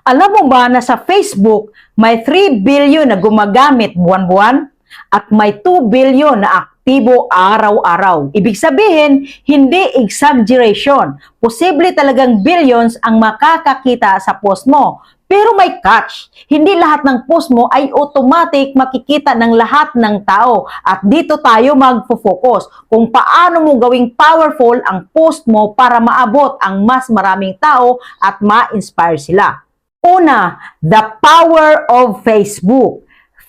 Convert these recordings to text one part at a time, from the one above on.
Alam mo ba na sa Facebook, may 3 billion na gumagamit buwan-buwan at may 2 billion na aktibo araw-araw. Ibig sabihin, hindi exaggeration. Posible talagang billions ang makakakita sa post mo. Pero may catch, hindi lahat ng post mo ay automatic makikita ng lahat ng tao. At dito tayo magfo-focus kung paano mo gawing powerful ang post mo para maabot ang mas maraming tao at ma-inspire sila. Una, the power of Facebook.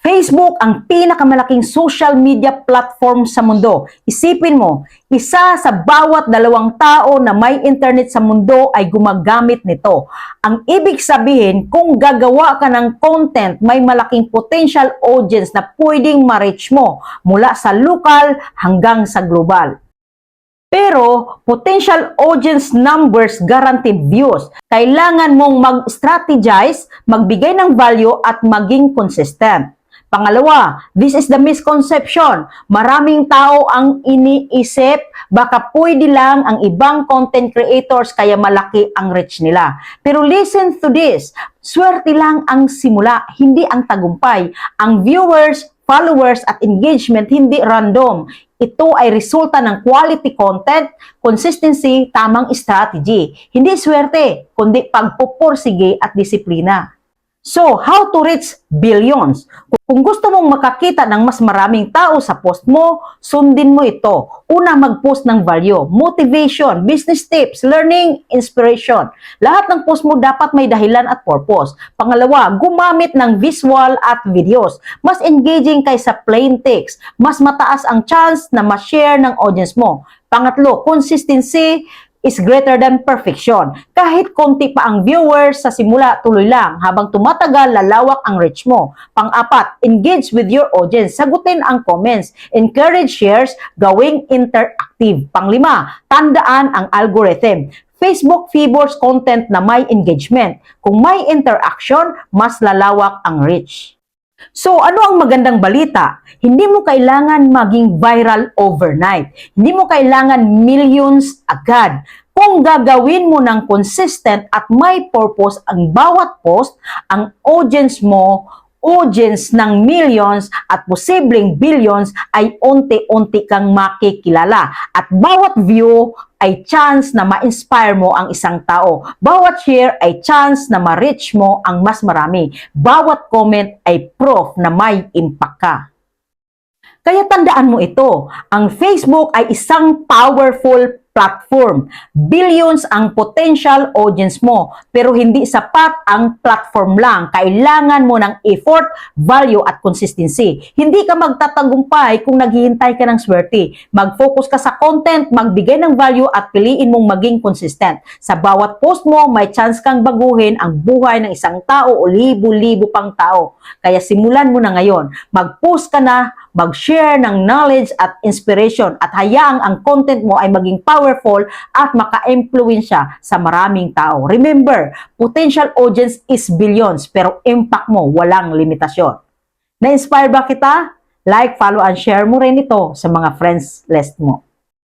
Facebook ang pinakamalaking social media platform sa mundo. Isipin mo, isa sa bawat 2 tao na may internet sa mundo ay gumagamit nito. Ang ibig sabihin, kung gagawa ka ng content, may malaking potential audience na pwedeng ma-reach mo mula sa local hanggang sa global. Pero, potential audience numbers guaranteed views. Kailangan mong mag-strategize, magbigay ng value at maging consistent. Pangalawa, this is the misconception. Maraming tao ang iniisip, baka pwede lang ang ibang content creators kaya malaki ang reach nila. Pero listen to this, swerte lang ang simula, hindi ang tagumpay. Ang viewers, followers at engagement hindi random. Ito ay resulta ng quality content, consistency, tamang strategy. Hindi swerte, kundi pagpupursige at disiplina. So, how to reach billions? Kung gusto mong makakita ng mas maraming tao sa post mo, sundin mo ito. Una, mag-post ng value, motivation, business tips, learning, inspiration. Lahat ng post mo dapat may dahilan at purpose. Pangalawa, gumamit ng visual at videos. Mas engaging kaysa plain text. Mas mataas ang chance na ma-share ng audience mo. Pangatlo, consistency is greater than perfection. Kahit konti pa ang viewers sa simula, tuloy lang. Habang tumatagal, lalawak ang reach mo. Pang-apat, engage with your audience. Sagutin ang comments. Encourage shares, gawing interactive. Pang-5, tandaan ang algorithm. Facebook favors content na may engagement. Kung may interaction, mas lalawak ang reach. So, ano ang magandang balita? Hindi mo kailangan maging viral overnight. Hindi mo kailangan millions agad. Kung gagawin mo ng consistent at may purpose ang bawat post, ang audience mo, audience ng millions at posibleng billions ay unti-unti kang makikilala. At bawat view ay chance na ma-inspire mo ang isang tao. Bawat share ay chance na ma-reach mo ang mas marami. Bawat comment ay proof na may impact ka. Kaya tandaan mo ito, ang Facebook ay isang powerful platform. Billions ang potential audience mo, pero hindi sapat ang platform lang. Kailangan mo ng effort, value at consistency. Hindi ka magtatagumpay kung naghihintay ka ng swerte. Mag-focus ka sa content, magbigay ng value at piliin mong maging consistent. Sa bawat post mo, may chance kang baguhin ang buhay ng isang tao o libo-libo pang tao. Kaya simulan mo na ngayon. Mag-post ka na, mag-share ng knowledge at inspiration at hayaang ang content mo ay maging powerful at maka-impluwensya sa maraming tao. Remember, potential audience is billions pero impact mo walang limitasyon. Na-inspire ba kita? Like, follow, and share mo rin ito sa mga friends list mo.